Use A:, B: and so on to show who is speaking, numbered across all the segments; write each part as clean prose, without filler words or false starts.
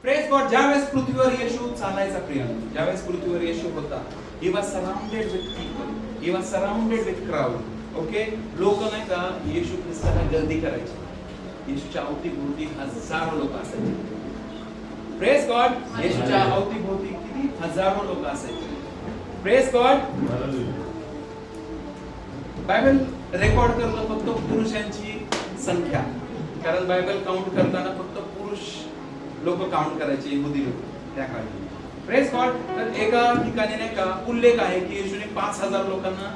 A: Praise God. ज्यावेळेस पृथ्वीवर येशू चालायचा प्रियांनो, ज्यावेळेस पृथ्वीवर येशू होता, ही was surrounded with people, he was surrounded with crowd. Okay, लोक नाही का येशू ख्रिस्ताला गर्दी करायचे. येशूच्या अवतीभोवती हजारो लोक असायचे. Praise God. येशूच्या अवतीभोवती किती हजारो लोक असायचे. Praise God. बायबल रेकॉर्ड करतो फक्त पुरुषांची संख्या, कारण बायबल काउंट करताना फक्त पुरुष लोक काउंट करायचे, यहुदी लोक त्या काळी. Praise God. तर एका ठिकाणी नाही का उल्लेख आहे की येशूने 5000 लोकांना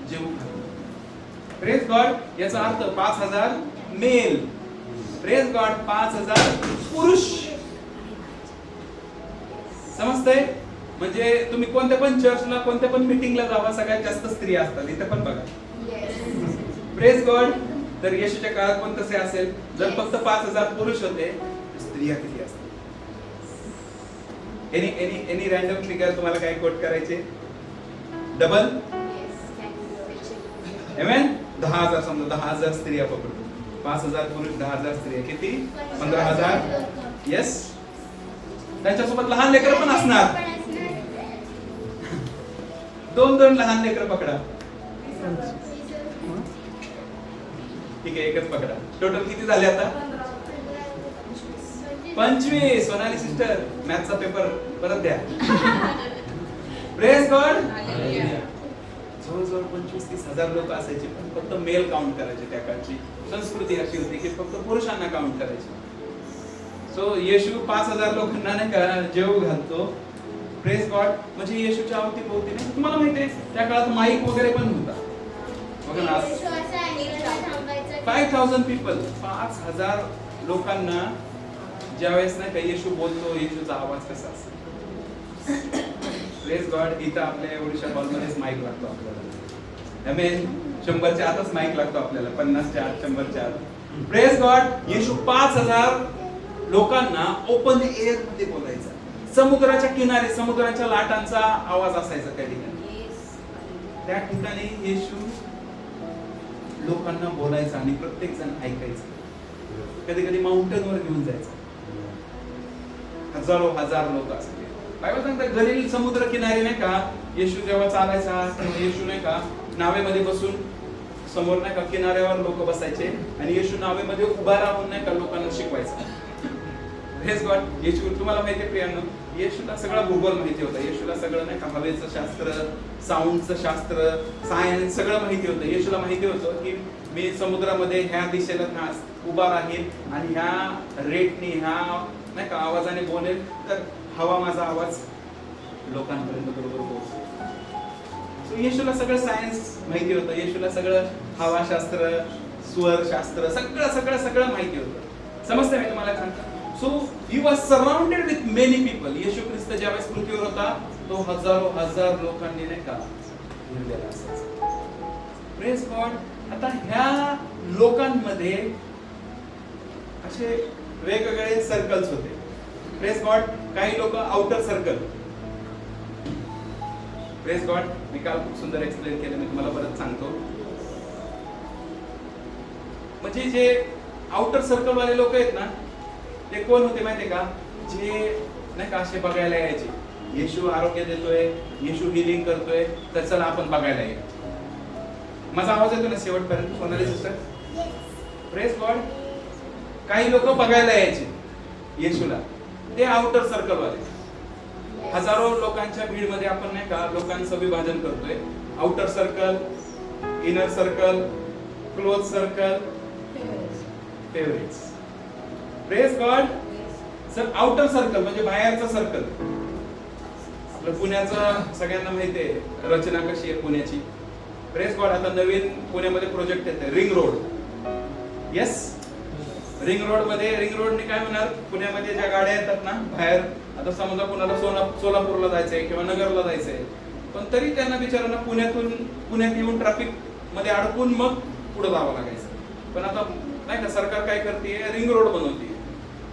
A: जेवू घातलं. Praise God. याचा अर्थ 5000 मेल. Praise God. 5000 पुरुष. समजतंय? म्हणजे तुम्ही कोणत्या पण चर्चला, कोणत्या पण मीटिंगला जावा, सगळ्यात जास्त स्त्रिया असतात. इथे पण बघा. Praise God. तर येशूच्या काळात पण तसे असेल. जर फक्त 5000 पुरुष होते, स्त्रिया किती असतात? एनी रॅन्डम फिगर तुम्हाला काय कोट करायचे? डबल. आमेन. 10,000 समजा, 10,000 स्त्रिया पकडतो. 5000 पुरुष, 10,000 स्त्रिया, किती? 15,000. येस. त्यांच्यासोबत लहान लेकर पण असणार. 2 लहान लेकर पकडा. ठीक आहे, एकच पकडा. टोटल किती झाले आता? 25. सोनाली सिस्टर, मॅथचा पेपर परत द्या. Praise God. जवळजवळ 25-30 हजार लोक असायचे, पण फक्त मेल काउंट करायचे. त्या काळची संस्कृती अशी होती की फक्त पुरुषांना काउंट करायचे. सो येशू 5000 लोकांना नाही का जेवू घालतो. Praise God. म्हणजे येशूच्या अवतीभोवती नाही, तुम्हाला माहिती आहे त्या काळात माईक वगैरे पण होता. बघा ना, 5000 पीपल, 5000 लोकांना ज्यावेळेस नाही का येशू बोलतो, येशूचा आवाज कसा असेल? Praise God. इथं आपल्या एवढ्याशा हॉलमध्येच माईक लागतो आपल्याला. आमेन. 100च्या आतच माईक लागतो आपल्याला, 50च्या आत, 100च्या आत. Praise God. येशू 5000 लोकांना ओपन एअर मध्ये बोलायचा. समुद्राच्या किनारे, समुद्राच्या लाटांचा आवाज असायचा त्या ठिकाणी. त्या ठिकाणी येशू लोकांना बोलायचा आणि प्रत्येक जण ऐकायचं. कधी कधी माउंटेन वर घेऊन जायचं. हजारो लोक असते. बायबल सांगतात गलील समुद्र किनारी नाही का येशू जेव्हा चालायचा तेव्हा येशू नाही का नावेमध्ये बसून, समोर नाही का किनाऱ्यावर लोक बसायचे आणि येशू नावेमध्ये उभा राहून नाही का लोकांना शिकवायचा. Praise God. येशू, तुम्हाला माहिती आहे प्रियांनो, येशूला सगळा भूगोल माहिती होता. येशूला सगळं नाही का हवेचं शास्त्र, साऊंडचं शास्त्र, सायन्स सगळं माहिती होतं. येशूला माहिती होतं की मी समुद्रामध्ये ह्या दिशेला उभा राहील आणि ह्या रेटनी, ह्या नाही का आवाजाने बोलेल, तर हवा माझा आवाज लोकांपर्यंत बरोबर पोहोचेल. सो येशूला सगळं सायन्स माहिती होतं. येशूला सगळं हवाशास्त्र, स्वरशास्त्र सगळं माहिती होतं. समजतंय मी तुम्हाला सांगतो? So he was surrounded with many people. येशू ख्रिस्त ज्यावेळेस पृथ्वीवर होता, तो हजार लोकांनी नाही का घेरलेला असायचा. Praise God. आता ह्या लोकांमध्ये असे वेगवेगळे सर्कल्स होते. Praise God. काही लोक आउटर सर्कल. Praise God. मी काल खूप सुंदर एक्सप्लेन केलं, मी तुम्हाला परत सांगतो. म्हणजे जे आउटर सर्कल वाले लोक आहेत ना, ते कोण होते माहितीये का? जे नाही का असे बघायला यायचे, येशू आरोग्य देतोय, येशू हिलिंग करतोय, तर चला आपण बघायला येऊ. माझा आवाज येतो ना शेवटपर्यंत सोनाली सिस्टर? Praise God. काही लोक बघायला यायचे येशूला, ते आउटर सर्कल वाले. हजारो लोकांच्या भीड मध्ये आपण नाही का लोकांचं विभाजन करतोय. Outer circle, inner circle, close circle, favourites. Praise God. Sir outer circle म्हणजे बाहेरचं सर्कल. आपलं पुण्याचं सगळ्यांना माहिती आहे रचना कशी आहे पुण्याची. Praise God. आता नवीन पुण्यामध्ये प्रोजेक्ट येते ring road. Yes. Ring road मध्ये, रिंग रोडने काय होणार, पुण्यामध्ये ज्या गाड्या येतात ना बाहेर, आता समजा कुणाला सोलापूरला जायचंय किंवा नगरला जायचंय, पण तरी त्यांना बिचारांना पुण्यात येऊन ट्रॅफिक मध्ये अडकून मग पुढे जावं लागायचं. पण आता नाही का सरकार काय करते, रिंग रोड बनवते.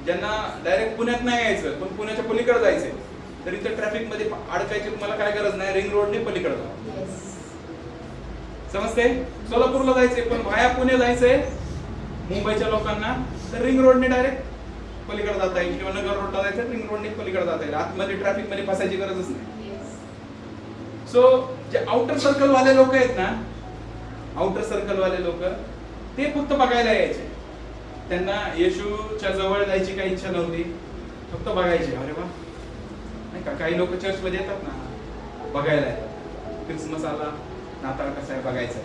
A: ज्यांना डायरेक्ट पुण्यात नाही यायचं पण पुण्याच्या पलीकडे जायचंय, तर इथे ट्रॅफिक मध्ये अडकायची तुम्हाला काय गरज नाही, रिंग रोडने पलीकडे जावा. समजते? सोलापूरला जायचंय पण व्हाया पुणे जायचंय मुंबईच्या लोकांना, तर रिंग रोडने डायरेक्ट पलीकडे जाता येईल किंवा नगर रोडला जायचं रिंग रोडने पलीकडे जाता येईल. आतमध्ये ट्रॅफिक मध्ये फसायची गरजच नाही. सो जे आउटर सर्कल वाले लोक आहेत ना, आउटर सर्कल वाले लोक ते फक्त बघायला यायचे. त्यांना येशूच्या जवळ जायची काही इच्छा नव्हती, फक्त बघायचे. अरे वा, नाही का, काही लोक चर्च मध्ये येतात ना बघायला येतात. क्रिसमस आला, नाताळ कसं आहे बघायचं.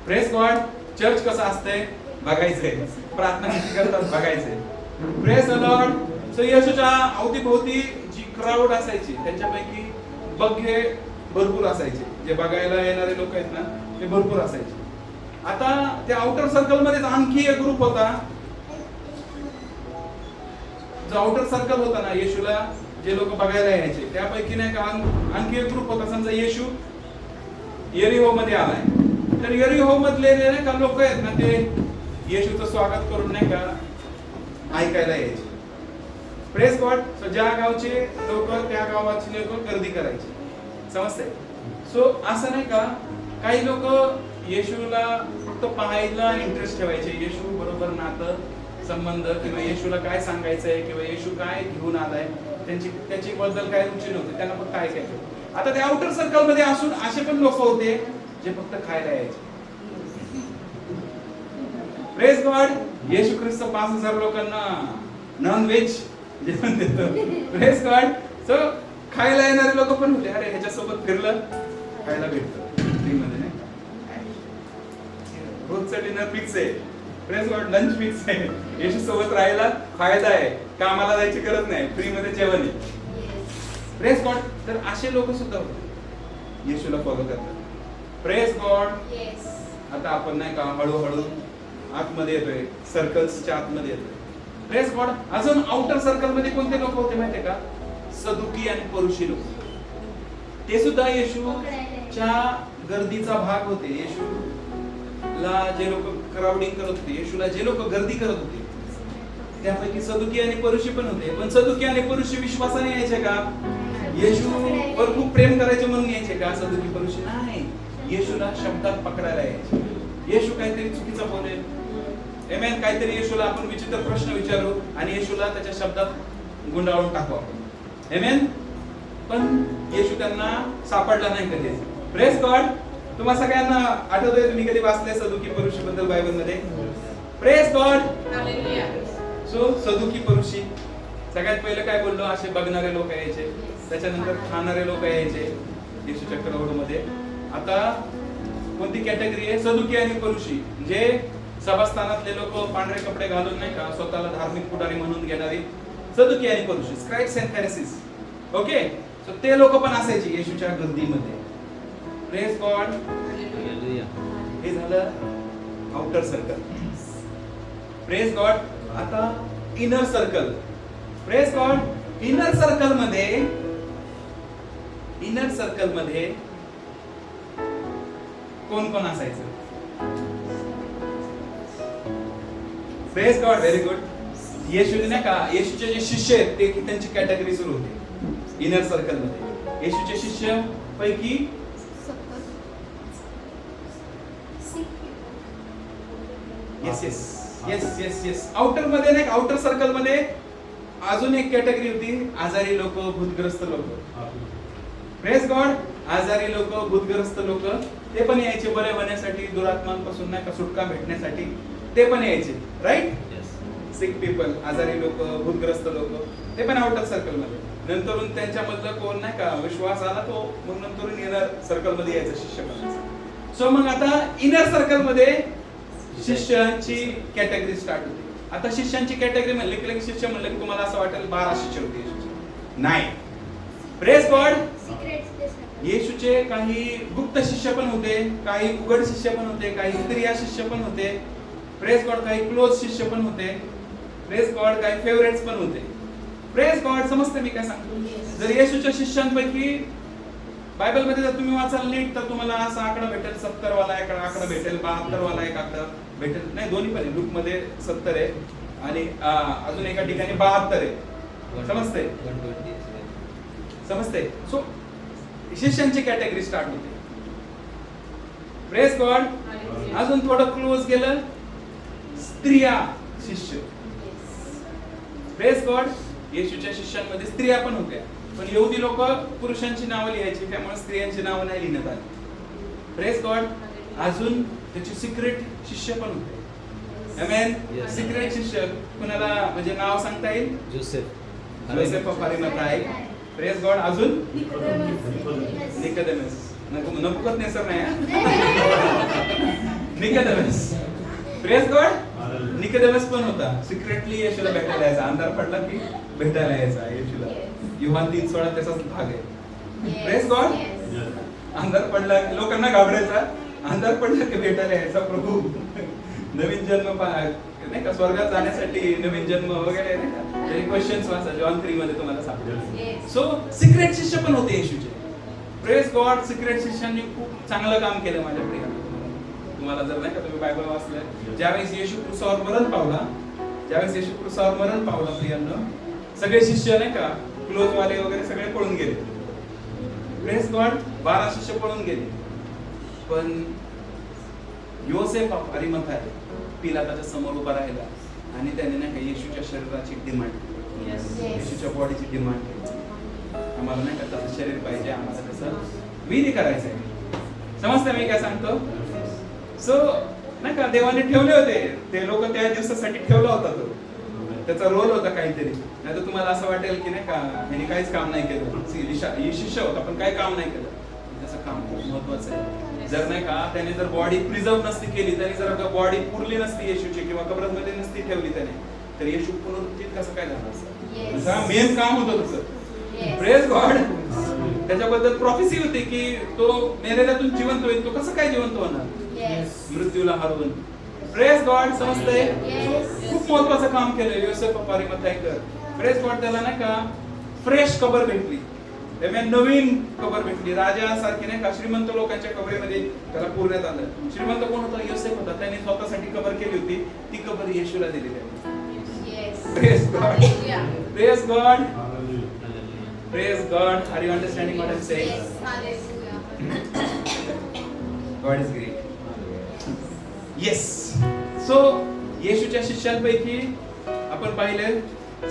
A: प्रेस गॉड, चर्च कसं असतंय बघायचंय, प्रार्थना कशी करतात बघायचंय. Press the Lord. सो येशूच्या अवतीभोवती जी क्राऊड असायची त्यांच्यापैकी बघे भरपूर असायचे. जे बघायला येणारे लोक आहेत ना ते भरपूर असायचे. आता त्या आउटर सर्कल मध्येच आणखी एक ग्रुप होता. जो आउटर सर्कल होता ना, येशूला जे लोक बघायला यायचे त्यापैकी नाही का आणखी एक ग्रुप होता. समजा येशू यरीहो मध्ये आलाय, तर यरीहो मधले नाही का लोक आहेत ना ते येशूचं स्वागत करून नाही का ऐकायला यायचे. Press God. सो ज्या गावचे लोक त्या गावाची लोक गर्दी करायची. समजते. सो असं नाही का, काही लोक येशूला फक्त पाहायला इंटरेस्ट ठेवायचे. येशू बरोबर नातं संबंध किंवा येशूला काय सांगायचंय किंवा येशू काय घेऊन आलाय त्याची बद्दल काय रुची नव्हती, त्यांना फक्त ऐकायचं. आता ते आउटर सर्कल मध्ये असून असे पण लोक होते जे फक्त खायला यायचे. Praise God. येशू ख्रिस्त 5000 लोकांना नॉन व्हेज जेवण देतो. Praise God. सो खायला येणारे लोक पण होते. अरे ह्याच्यासोबत फिरलं खायला भेटतं फ्री मध्ये, नाही रोजचं डिनर फिक्स आहे. Praise God. लंच फिक्स आहे. येशू सोबत राहायला फायदा आहे, कामाला जायची गरज नाही, फ्री मध्ये जेवण आहे. Praise God. तर असे लोक सुद्धा होते येशूला फॉलो करतात. Praise God. आता आपण नाही का हळूहळू आतमध्ये येतोय, सर्कल्सच्या आतमध्ये येतोय. Praise God. अजून आउटर सर्कल मध्ये कोणते लोक होते माहितीये का? सदुकी आणि परुषी लोक. ते सुद्धा येशूच्या गर्दीचा भाग होते. येशूला जे लोक क्राउडिंग करत होते, येशूला जे लोक गर्दी करत होते त्यापैकी सदुकी आणि परुषी पण होते. पण सदुकी आणि परुषी विश्वासाने यायचे का? येशूवर खूप प्रेम करायचे म्हणून यायचे का? सदुकी परुषी नाही, येशूला शब्दात पकडायला यायचे. येशू काहीतरी चुकीचं बोलेल, आमेन, काहीतरी येशूला आपण विचित्र प्रश्न विचारू आणि येशूला त्याच्या शब्दात गुंडाळून टाकू आपण, आमेन. पण येशू त्यांना सापडला नाही कधी. Praise God. तुम्हा सगळ्यांना आठवतंय तुम्ही कधी वाचले सदुकी परुषी बद्दल बायबल मध्ये? Praise God. हालेलुया. सो सदुकी परुषी सगळ्यात पहिलं काय बोललो? असे बघणारे लोक यायचे, त्याच्यानंतर खाणारे लोक यायचे येशूच्या क्राउड मध्ये. आता कोणती कॅटेगरी आहे? सदुकी आणि परुषी. जे सभास्थानातले लोक पांढरे कपडे घालून नाही का स्वतःला धार्मिक पुढारी म्हणून घेणारी सदुकी आणि परुषी, scribes and pharisees. Okay. So ते लोक पण असायचे येशूच्या गर्दीमध्ये. Praise God. हे झालं आउटर सर्कल. Praise God. आता inner circle. Praise God. Inner circle मध्ये कोण कोण असायचं? Praise God. Very good. येशूने नाही का, येशूचे जे शिष्य आहेत ते त्यांची कॅटेगरी सुरू होते इनर सर्कल मध्ये. येशूचे शिष्य पैकी येस. आउटर मध्ये नाही, आउटर सर्कल मध्ये अजून एक कॅटेगरी होती, आजारी लोक, भूतग्रस्त लोक. Praise God. आजारी लोक, भूतग्रस्त लोक ते पण यायचे बरे होण्यासाठी, दुरात्मांपासून नाही का सुटका भेटण्यासाठी ते पण यायचे. राईट. सिक पीपल, आजारी लोक, भूतग्रस्त लोक ते पण आउटर सर्कल मध्ये. नंतरून त्यांच्यामधलं कोण नाही का विश्वास आला तो मग नंतरून इनर सर्कल मध्ये यायचा शिष्य बनायचा. सो मग आता इनर सर्कल मध्ये शिष्यांची कॅटेगरी स्टार्ट होते. आता शिष्यांची कॅटेगरी म्हणले की शिष्य म्हणलं की तुम्हाला असं वाटेल 12 शिष्य होते. नाही. Praise God. येशूचे काही गुप्त शिष्य पण होते, काही उघड शिष्य पण होते, काही स्त्रिया शिष्य पण होते. Praise God. काही क्लोज शिष्य पण होते. Praise God. काही फेवरेट्स पण होते. Praise God. समजते मी काय सांगतो? जर येशूच्या शिष्यांपैकी बायबल मध्ये जर तुम्ही वाचाल नीट तर तुम्हाला असा आकडा भेटेल, 70 वाला एक आकडा भेटेल, 72 वाला एक आकडा भेटेल. नाही, दोन्ही पण लूक मध्ये 70 आहे आणि अजून एका ठिकाणी 72 आहे. समजते? समजते. सो शिष्यांची कॅटेगरी स्टार्ट होते. Praise God. अजून थोडं क्लोज गेलं, स्त्रिया शिष्य. Praise God. येशूच्या शिष्यांमध्ये स्त्रिया पण होत्या, पण यहुदी लोक पुरुषांची नावं लिहायची, त्यामुळे स्त्रियांची नावं नाही लिहिण्यात आली. Praise God. अजून त्याचे सिक्रेट शिष्य पण होते. आमेन. सिक्रेट शिष्य कुणाला म्हणजे नाव सांगता येईल? Joseph of Arimathea. Praise God. अजून निकोदेमस. नबूकदनेस्सर नाही, निकोदेमस. Praise God. निकोदेमस पण होता, सिक्रेटली येशूला भेटायला यायचा. अंधार पडला की भेटायला यायचा येशूला. योहान 3:16 त्याचाच भाग आहे. Praise God. अंधार पडला की लोकांना घाबरायचा, अंधार पडला की भेटायला यायचा प्रभू. नवीन जन्म नाही का, स्वर्गात जाण्यासाठी नवीन जन्म वगैरे नाही का, तरी क्वेश्चन्स वाचा जॉन 3 मध्ये तुम्हाला सापडेल. सो सिक्रेट शिष्य पण होते येशूचे. Praise God. सिक्रेट शिष्यांनी खूप चांगलं काम केलं माझ्या प्रियांनो. तुम्हाला जर नाही का तुम्ही बायबल वाचलं, ज्यावेळेस येशू क्रूसावर मरण पावला प्रियांनो, सगळे शिष्य नाही का क्लोज वाले वगैरे सगळे पळून गेले. Praise God. 12 शिष्य पळून गेले, पण योसेफ ऑफ अरिमथाई पिलाताच्या समोर उभा राहिला आणि त्याने नाही का येशूच्या शरीराची डिमांड केली, येशूच्या बॉडीची डिमांड केली. आम्हाला नाही का तसं शरीर पाहिजे, आम्हाला कसं विधी करायचं आहे. समजतं मी काय सांगतो? सो नाही का देवाने ठेवले होते ते लोक, त्या दिवसासाठी ठेवला होता तो, त्याचा रोल होता काहीतरी. नाही तर तुम्हाला असं वाटेल की नाही का ह्याने काहीच काम नाही केलं, शिष्य होता पण काही काम नाही केलं. त्याचं काम खूप महत्वाचं आहे. जर नाही का त्याने जर बॉडी प्रिझर्व नसती केली, त्याने जर बॉडी पुरली नसती येशूची किंवा कब्रामध्ये नसती ठेवली त्याने, तर येशू पुनरुत्थित कसं काय झालं असतं? मेन काम होतं त्याचं. Praise God. त्याच्याबद्दल प्रॉफेसी होती की तो मेलेल्यातून जिवंत होईल. तो कसं काय जिवंत होणार? मृत्यूला हरवून. Praise God. समजतंय? खूप महत्वाचं काम केलं योसेफ ऑफ अरिमथाईकर. Praise God. त्याला नाही का फ्रेश कबर भेटली, नवीन कबर भेटली. राजासारखी नाही का श्रीमंत लोकांच्या कबरेमध्ये त्याला पुरण्यात आलं. श्रीमंत कोण होता? योसेफ होता. त्याने स्वतःसाठी कबर केली होती, ती कबर येशूला दिली त्याने. Praise God. Praise God. Praise God. Are you understanding what I'm saying?
B: Yes. Hallelujah.
A: God is great. Yes. So येशूच्या शिष्यांपैकी आपण पाहिले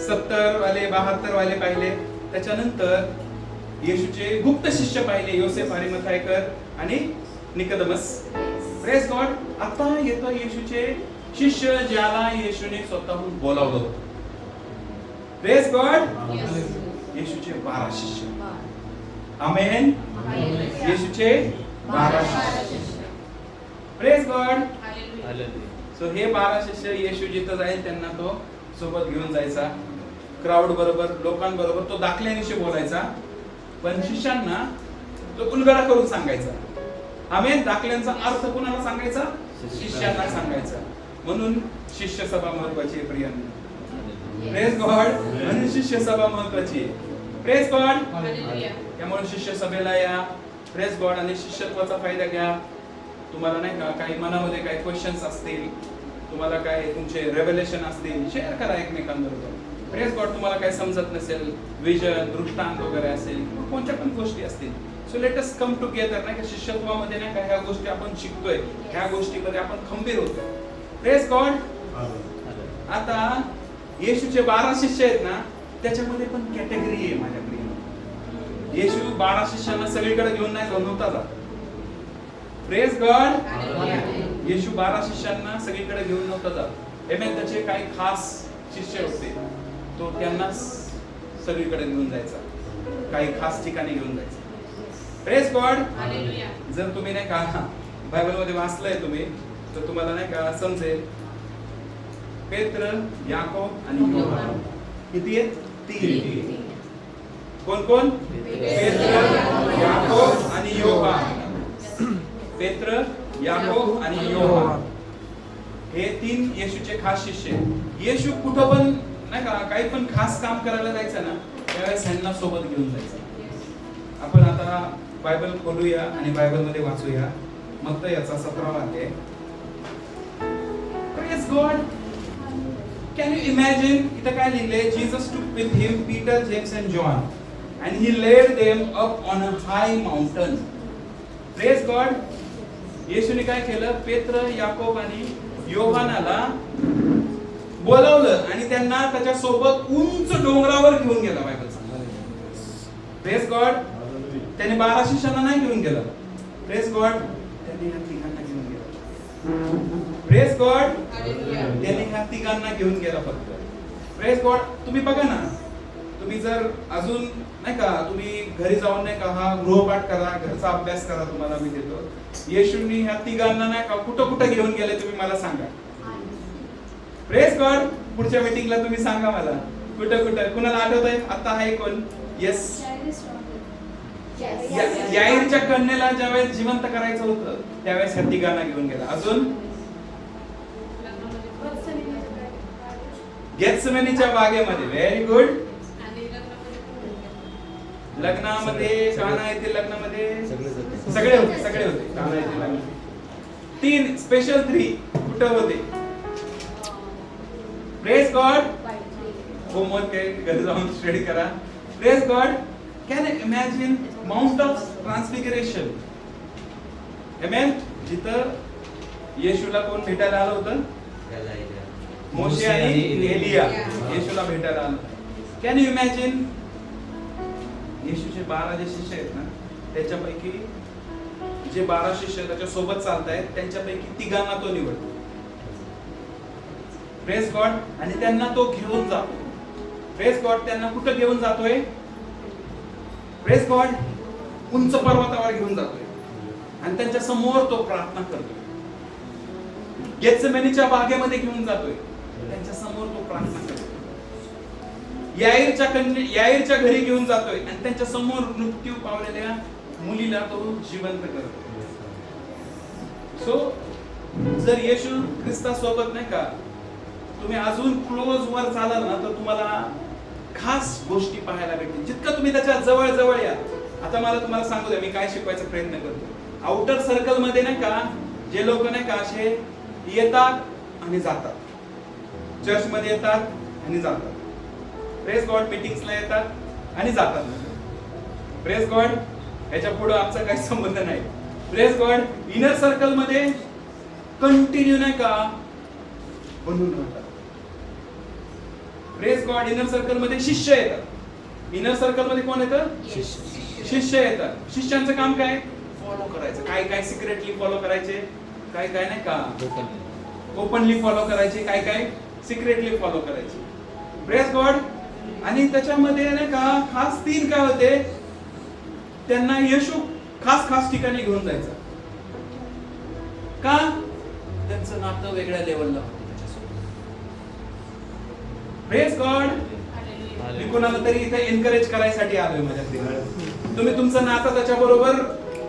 A: 70 वाले 72 वाले पाहिले. त्याच्यानंतर येशूचे गुप्त शिष्य पाहिले, योसेफ अरिमथाईकर आणि निकोदेमस. Praise God. आता येतो येशूचे शिष्य ज्याला येशूने स्वतःहून बोलावलं होतं. Praise God. येशूचे 12 शिष्य. आमेन. येशूचे 12 शिष्य. Praise God. सो हे 12 शिष्य येशू जिथं जाईल त्यांना तो सोबत घेऊन जायचा. क्राऊड बरोबर, लोकांबरोबर तो दाखल्यानिशी बोलायचा, पण शिष्यांना तो उलगडा करून सांगायचा. आमेन. दाखल्यांचा अर्थ कुणाला सांगायचा? शिष्यांना सांगायचा. म्हणून शिष्य सभा महत्वाची आहे प्रियांनो. Praise God. म्हणून शिष्य सभा महत्वाची आहे. Praise God. त्यामुळे शिष्य सभेला या. Praise God. आणि शिष्यत्वाचा फायदा घ्या. तुम्हाला नाही का काही मनामध्ये काही क्वेश्चन्स असतील, तुम्हाला काय तुमचे रेव्हेलेशन असतील, शेअर करा एकमेकांबरोबर. Praise God. तुम्हाला काही समजत नसेल, विजन दृष्टांत वगैरे असेल किंवा कोणत्या पण गोष्टी असतील, so let us come together. नाही का शिष्यत्वामध्ये नाही का ह्या गोष्टी आपण शिकतोय, ह्या गोष्टीमध्ये आपण खंबीर होतो. Praise God. आता येशूचे 12 शिष्य आहेत ना, त्याच्यामध्ये पण कॅटेगरी आहे माझ्या प्रिय. येशू 12 शिष्यांना सगळीकडे घेऊन नाही नव्हता जात. Praise God. येशू 12 शिष्यांना सगळीकडे घेऊन नव्हता जात. आमेन. त्याचे काही खास शिष्य होते, तो त्यांना सगळीकडे घेऊन जायचा, काही खास ठिकाणी घेऊन जायचा. Praise God. जर तुम्ही नाही का बायबल मध्ये वाचलंय तुम्ही, तर तुम्हाला नाही का समजेल. पेत्र, याकोब आणि योहान किती आहेत? 3. कोण कोण? पेत्र, याकोब आणि योहान. पेत्र, याकोब आणि योहान हे 3 येशूचे खास शिष्य. येशू कुठं पण नाही का काही पण खास काम करायला जायचं ना, त्यावेळेस ह्यांना सोबत घेऊन जायचं. आपण आता बायबल खोलूया आणि बायबल मध्ये वाचूया. मत्ती याचा 17वा अध्याय. Praise God. Can you imagine? इथं काय लिहिलंय? Jesus took with him Peter, James and John and he led them up on a high mountain. Praise God. येशूने काय केलं? पेत्र, याकोब आणि योहानाला बोलावलं आणि त्यांना त्याच्या सोबत उंच डोंगरावर घेऊन गेला. बायबल सांगतो प्रेज गॉड. त्याने 12 शिष्यांना नाही घेऊन गेला. Praise God. त्याने ह्या तिघांना घेऊन गेला. Praise God. त्याने ह्या तिघांना घेऊन गेला फक्त. Praise God. तुम्ही बघा ना, तुम्ही जर अजून नाही का तुम्ही घरी जाऊन नाही का हा गृहपाठ करा, घरचा अभ्यास करा, तुम्हाला मी देतो. येशूंनी ह्या तिघांना नाही का कुठं कुठं घेऊन गेले तुम्ही मला सांगा. Praise God. पुढच्या मीटिंगला तुम्ही सांगा मला कुठं कुठं. कुणाला आठवतंय आता आहे कोण? येस. याईरच्या कन्येला ज्यावेळेस जिवंत करायचं होतं त्यावेळेस ह्या तिघांना घेऊन गेला. अजून गेत्सेमनीच्या बागेमध्ये. Very good. लग्नामध्ये काना येथील लग्नामध्ये सगळे होते काना येथील लग्न. 3 स्पेशल 3 कुठं होते? Praise God. होमवर्क आहे, घरी जाऊन स्टडी करा. Praise God. Can imagine mount of transfiguration. Amen. जिथं येशूला कोण भेटायला आलं होतं? मोशे आणि एलिया येशूला भेटायला आलं. Can you imagine? येशूचे 12 जे शिष्य आहेत ना, त्याच्यापैकी जे 12 शिष्य त्याच्या सोबत चालतायत त्यांच्यापैकी तिघांना तो निवडतो. Praise God. आणि त्यांना तो घेऊन जातो. Praise God. त्यांना कुठं घेऊन जातोय? Praise God. उंच पर्वतावर घेऊन जातोय आणि त्यांच्या समोर तो प्रार्थना करतोय. गेत्सेमनीच्या बागेमध्ये घेऊन जातोय, त्यांच्या समोर तो प्रार्थना करतोय. याईरच्या घरी घेऊन जातोय आणि त्यांच्या समोर मृत्यू पावलेल्या मुलीला तो जिवंत करतोय. सो जर येशू ख्रिस्ता सोबत नाही का तुम्ही अजून क्लोज वर चालाल ना तर तुम्हाला खास गोष्टी पाहायला भेटतील. जितकं तुम्ही त्याच्या जवळ जवळ या. आता मला तुम्हाला सांगू द्या मी काय शिकवायचा प्रयत्न करतो. आउटर सर्कल मध्ये नाही का जे लोक नाही का असे येतात आणि जातात, चर्च मध्ये येतात आणि जातात, प्रेज गॉड मीटिंग्सला येतात आणि जातात. Praise God. याच्या पुढे आमचा काही संबंध नाही. Praise God. इनर सर्कल मध्ये कंटिन्यू नाही का बनून राहतात. Praise God. इनर सर्कल मध्ये शिष्य येतात. इनर सर्कल मध्ये कोण येतं? शिष्य येतात. शिष्यांचं काम काय? फॉलो करायचं. काय काय सिक्रेटली फॉलो करायचे, काय काय नाही का ओपनली फॉलो करायचे, काय काय सिक्रेटली फॉलो करायचे. Praise God. आणि त्याच्यामध्ये नाही का खास 3 काय होते, त्यांना येशू खास खास ठिकाणी घेऊन जायचं. का? त्यांचं नातं वेगळ्या लेवलला होतं त्याच्यासोबत. Praise God. मी कोणाला तरी इथे एनकरेज करायसाठी आलोय माझ्याकडे. तुम्ही तुमचं नातं त्याच्याबरोबर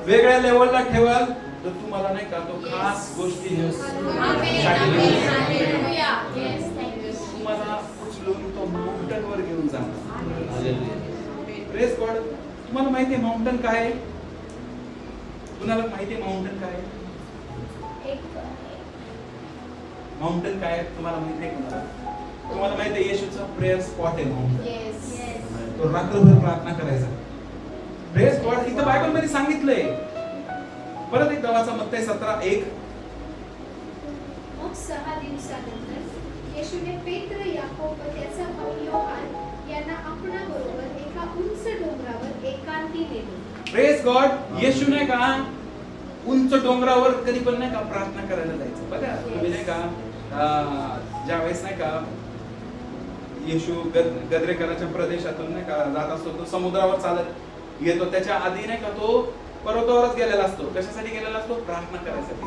A: वेगळ्या लेवलला ठेवाल तर तुम्हाला नाही का तो खास गोष्टी तुम्हाला उचलून तो माउंटन वर घेऊन जाणार. Praise God. तुम्हाला माहिती आहे माउंटन काय आहे? कुणाला माहिती आहे माउंटन काय आहे? माउंटन काय आहे तुम्हाला माहिती आहे? तुम्हाला माहिती आहे येशूचा प्रेयर स्पॉट आहे माउंटन. तो रात्रभर प्रार्थना करायचा. Praise God. इथं बायबल मध्ये सांगितलंय. परत एक गावाचा मत्ती 17:1.
B: मग 6 दिवसानंतर येशूने पेत्र, याकोब व त्याचा भाऊ योहान यांना आपणाबरोबर एका उंच डोंगरावर एकांती नेले.
A: Praise God. येशू नाही का उंच डोंगरावर कधी पण नाही का प्रार्थना करायला जायचं. बघा तुम्ही नाही का ज्यावेळेस नाही का येशू गद्रेकराच्या प्रदेशातून नाही का जात असतो तो समुद्रावर चालत येतो. त्याच्या आधी नाही का तो पर्वतावरच गेलेला असतो. कशासाठी गेलेला असतो? प्रार्थना करायसाठी.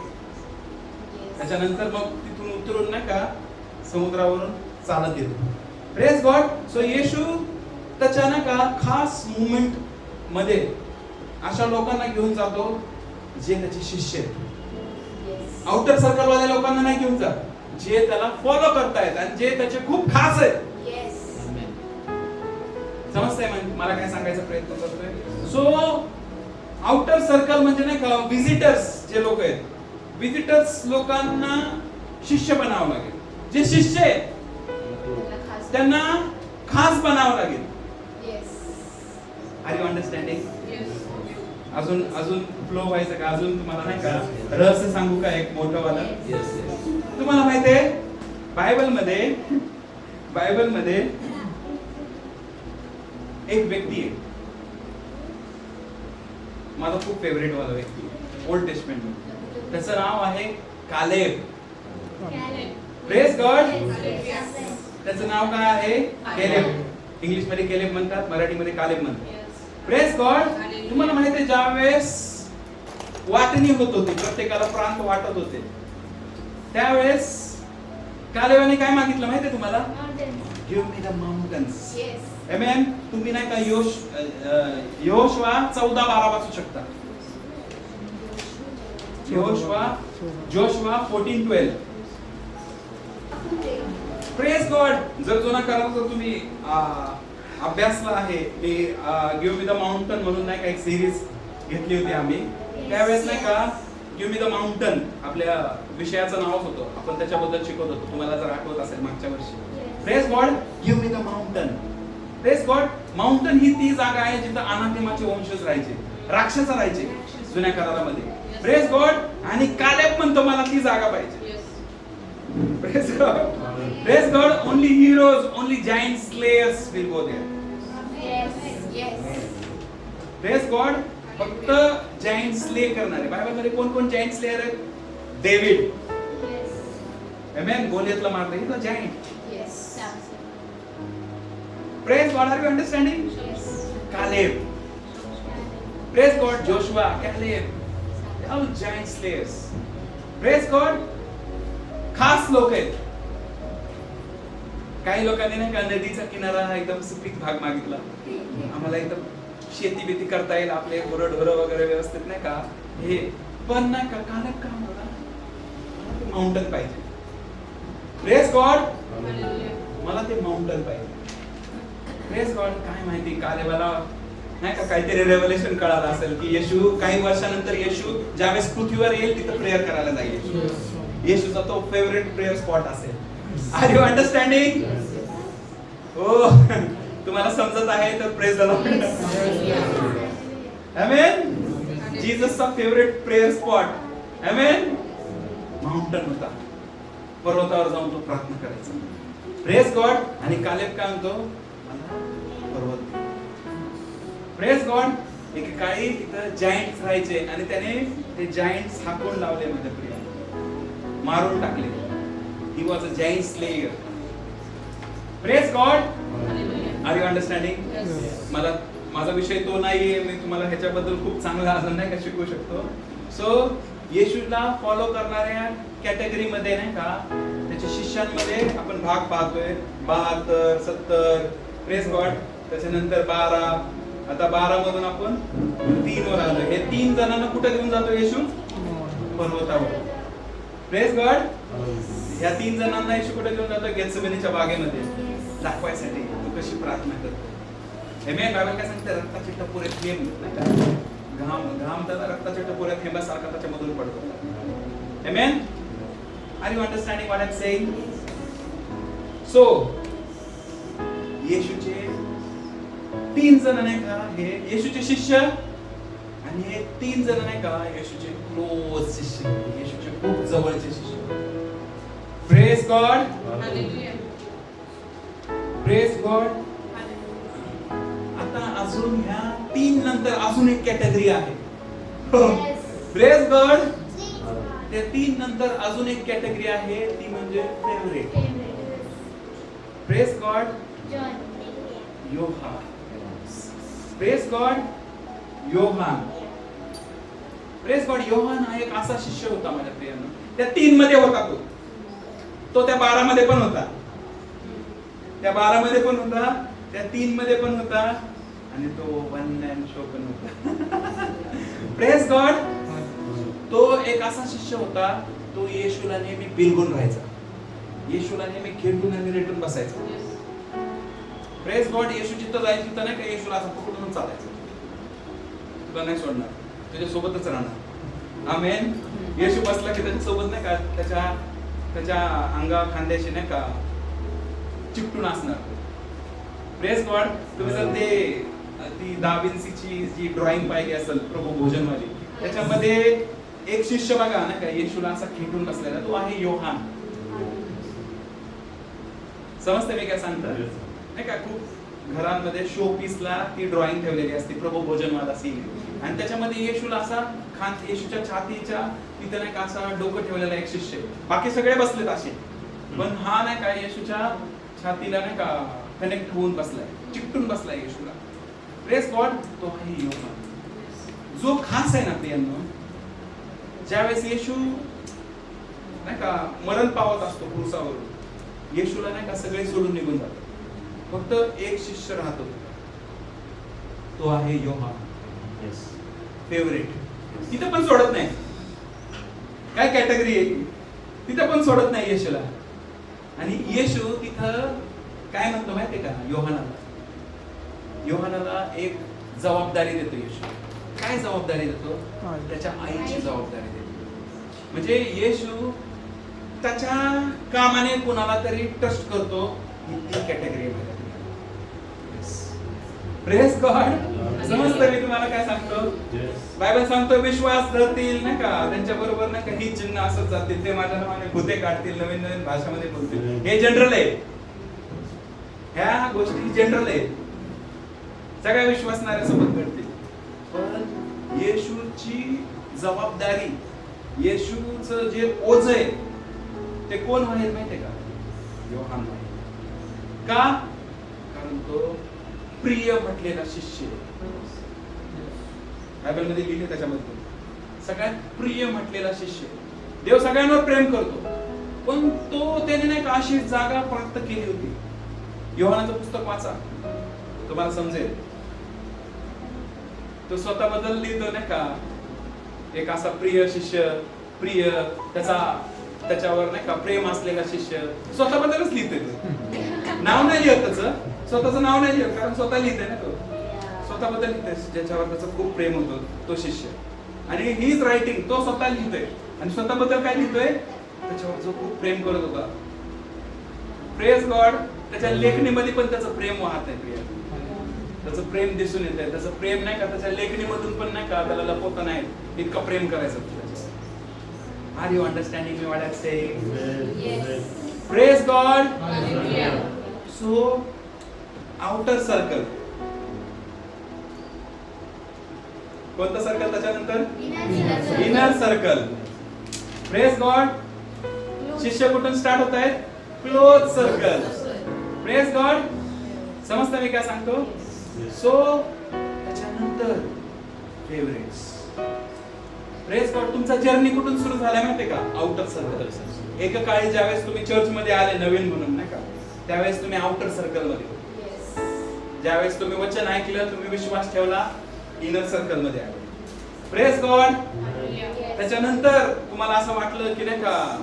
A: त्याच्यानंतर मग तिथून उतरून नाही का समुद्रावरून चालत येतो. Praise God. सो येशू त्याच्या नाही का खास मुवमेंट मध्ये अशा लोकांना घेऊन जातो जे त्याचे शिष्य आहेत. आउटर सर्कल वाल्या लोकांना नाही घेऊन जात, जे त्याला फॉलो करतायत आणि जे त्याचे खूप खास आहेत. समजतंय मला काय सांगायचा प्रयत्न करतोय? सो आउटर सर्कल म्हणजे नाही का विजिटर्स जे लोक आहेत, विजिटर्स लोकांना शिष्य बनावं लागेल. जे शिष्य आहेत त्यांना खास बनावं लागेल. Are you understanding? अजून फ्लो व्हायचं का? अजून तुम्हाला नाही का रहस्य सांगू का एक मोठं वाला? तुम्हाला माहिती आहे बायबलमध्ये एक व्यक्ती आहे, माझा खूप फेवरेट वाला व्यक्ती ओल्ड टेस्टमेंट मध्ये. त्याचं नाव आहे कालेब. Praise God. त्याचं नाव काय आहे? केलेब. इंग्लिश मध्ये केलेब म्हणतात, मराठीमध्ये कालेब म्हणतात. Praise God. तुम्हाला माहिती आहे ज्यावेळेस वाटणी होत होती, प्रत्येकाला प्रांत वाटत होते, त्यावेळेस कालेबाने काय मागितलं माहिती आहे तुम्हाला? Give me the mountains. Amen. तुम्ही नाही का यहोशुआ 14:12 वाचू शकता. जोशुआ 14:12. Praise God. जर जुना करार जर तुम्ही अभ्यासला आहे, मी गिव्ह मी द माउंटन म्हणून नाही का एक सिरीज घेतली होती आम्ही, त्यावेळेस नाही का गिव्ह मी द माउंटन आपल्या विषयाचं नावच होतं, आपण त्याच्याबद्दल शिकवत होतो, तुम्हाला जर आठवत असेल मागच्या वर्षी. Praise God. Give me the mountain. Praise God. Mountain ही ती जागा आहे जिथं अनाथेमाचे वंशज राहायचे, राक्षस राहायचे जुन्या करारामध्ये. Praise God. आणि कालेब म्हणतो मला ती जागा पाहिजे. Praise God. Praise God. Only heroes, only giant slayers will go there. Praise God. फक्त जायंट स्ले करणारे. बायबलमध्ये कोण कोण जायंट स्लेयर आहेत? डेव्हिड. आमेन. गोलियतला मारलं, ही giant. Praise God. Are you understanding? Caleb. Praise God. Joshua, Caleb, all giant slayers. Praise God. खास लोक आहेत. काही लोकांनी नाही का नदीचा किनारा एकदम सुपीक भाग मागितला, आम्हाला एकदम शेती बेती करता येईल, आपले गुरढोर वगैरे व्यवस्थित नाही का हे, पण नाही का कालेब का मला माउंटन पाहिजे. Praise God. मला ते माउंटन पाहिजे. Praise God. काय माहिती कालेबाला नाही का काहीतरी रेव्हलेशन कळालं असेल की येशू काही वर्षानंतर येशू ज्यावेळेस पृथ्वीवर येईल तिथं प्रेयर करायला जाईल. येशूचा तो फेवरेट प्रेयर स्पॉट असेल. Are you understanding? हो. तुम्हाला समजत आहे तर प्रेज द लॉर्ड. आमेन. जीससचा favourite prayer spot amen mountain होता. पर्वतावर जाऊन तो प्रार्थना करायचा. Praise God. आणि कालेब काय म्हणतो? मला पर्वत. Praise God. एकेकाळी इथं जायंट्स राहायचे आणि त्याने ते जायंट्स हाकून लावले, माझ्या प्रिय, मारून टाकले. He was a giant slayer. Praise God. Are you understanding? मला माझा विषय तो नाहीये, मी तुम्हाला ह्याच्याबद्दल खूप चांगला अजून नाही का शिकवू शकतो. सो येशूला फॉलो करणाऱ्या कॅटेगरी मध्ये नाही का त्याच्या शिष्यांमध्ये आपण भाग पाहतोय 72, 70. Praise God. त्याच्यानंतर 12. आता 12 मधून आपण 3 वर आलो. हे 3 जणांना कुठे घेऊन जातो येशू? पर्वतावर. Praise God. या 3 जणांना येशू कुठे घेऊन जातो? गेत्सेमनीच्या बागेमध्ये दाखवायसाठी तू कशी प्रार्थना करतो. आमेन. बायबल काय सांगते? रक्ताचे टपोरे थेंब नाही का, घाम त्याला रक्ताच्या टपोऱ्या थेंबासारखा त्याच्यामधून पडतो. Amen. Are you understanding what I am saying? So येशूचे 3 जण नाही का हे येशूचे शिष्य, आणि हे 3 जण नाही का येशूचे क्लोज शिष्य, येशूचे खूप जवळचे शिष्य. Praise God. Praise God. आता अजून ह्या 3 नंतर अजून एक कॅटेगरी आहे. Praise God. त्या 3 नंतर अजून एक कॅटेगरी आहे, ती म्हणजे favourite. Praise God. Yohan. Praise God. Yohan. Praise God. Yohan हा एक असा शिष्य होता माझ्या प्रियांनो, त्या 3 मध्ये होता तो त्या 12 मध्ये पण होता, त्या 12 मध्ये पण होता, त्या 3 मध्ये पण होता, आणि तो वन मॅन शो पण होता. Praise God. तो एक असा शिष्य होता, तो येशूला नेहमी बिलगून राहायचा, येशूला नेहमी खेटून आणि रेटून बसायचा. Praise God. येशू जिथं जायचं तिथं नाही का येशूला असं पकडून चालायचं, तुला नाही सोडणार, तुझ्या सोबतच राहणार. आमेन. येशू बसला की त्याच्या सोबत नाही का त्याच्या अंगा खांद्याशी नाही का चिपटून असणार. Praise God. तुम्ही जर ती दा विन्सीची जी ड्रॉइंग पाहिली असेल प्रभू भोजनवाली, त्याच्यामध्ये एक शिष्य बघा नाही का येशूला असा खेटून बसलेला, तो आहे योहान. समजते मी काय सांगतो नाही का? खूप घरांमध्ये शो पीसला ती ड्रॉइंग ठेवलेली असते, प्रभू भोजनवाला सीन, आणि त्याच्यामध्ये येशूला असा येशूच्या छातीच्या तिथे नाही का असा डोकं ठेवलेला एक शिष्य, बाकी सगळे बसलेत असे, पण हा नाही का येशूच्या छातीला नाही का कनेक्ट होऊन बसलाय, चिकटून बसलाय येशूला. Praise God. तो आहे योहान, जो खास आहे ना प्रियांनो. ज्यावेळेस येशू नाही का मरण पावत असतो क्रूसावरून, येशूला नाही का सगळे सोडून निघून जातात, फक्त एक शिष्य राहतो, तो आहे योहान. फेवरेट. तिथं पण सोडत नाही. काय कॅटेगरी आहे, तिथं पण सोडत नाही येशूला. आणि येशू तिथं काय म्हणतो माहितीये का योहानाला एक जबाबदारी देतो येशू. काय जबाबदारी देतो? त्याच्या आईची जबाबदारी देतो. म्हणजे येशू त्याच्या कामाने कोणाला तरी ट्रस्ट करतो, ही कॅटेगरी मध्ये. Praise God. समजतं मी तुम्हाला काय सांगतो? बायबल सांगतो विश्वास धरतील नाही का त्यांच्या बरोबर नाही का ही चिन्ह असत जातील, ते माझ्या नावाने भूते काढतील, नवीन नवीन भाषामध्ये बोलतील. हे जनरल आहे, ह्या गोष्टी जनरल आहे, सगळ्या विश्वासणाऱ्यासोबत घडतील. पण येशूची जबाबदारी, येशूचं जे ओझ आहे ते कोण व्हायला माहितीये का? योहान व्हायला. का? कारण तो प्रिय म्हटलेला शिष्य. बायबल मध्ये लिहिले त्याच्यामध्ये सगळ्यात प्रिय म्हटलेला शिष्य. देव सगळ्यांवर प्रेम करतो, पण तो त्याने नाही का अशी जागा प्राप्त केली होती. योहानाचं पुस्तक वाचा, तुम्हाला समजेल. तो स्वतःबद्दल लिहितो नाही का, एक असा प्रिय शिष्य, प्रिय त्याच्यावर नाही का प्रेम असलेला शिष्य, स्वतःबद्दलच लिहितोय. नाव नाही लिहत त्याचं, स्वतःचं नाव नाही लिहत, कारण स्वतः लिहितोय ना तो, स्वतःबद्दल लिहितोय ज्याच्यावर त्याचं खूप प्रेम होतं तो शिष्य. आणि ही इज रायटिंग, तो स्वतः लिहितोय आणि स्वतःबद्दल काय लिहितोय? त्याच्यावर जो खूप प्रेम करत होता. Praise God. त्याच्या लेखणीमध्ये पण त्याचं प्रेम वाहत आहे प्रिय, त्याचं प्रेम दिसून येत आहे. त्याचं प्रेम नाही का त्याच्या लेखणीमधून पण नाही का त्याला लपवता नाही, इतकं प्रेम करायचं. आर यू अंडरस्टँडिंग मी what I am saying? Praise God. So outer circle, कोणतं सर्कल त्याच्यानंतर? Inner circle. Praise God. शिष्य कुठून स्टार्ट होत आहेत? Close circle. Praise God. समजतं मी काय सांगतो? सो त्याच्यानंतर फेवरेट्स. Praise God. तुमचा जर्नी कुठून सुरू झाला माहितीये का? Outer circle. एका काळी ज्यावेळेस तुम्ही चर्च मध्ये आले नवीन म्हणून नाही का, त्यावेळेस तुम्ही आउटर सर्कल मध्ये. ज्यावेळेस तुम्ही वचन ऐकलं, तुम्ही विश्वास ठेवला, इनर सर्कल मध्ये आले. Praise God. त्याच्यानंतर तुम्हाला असं वाटलं की नाही का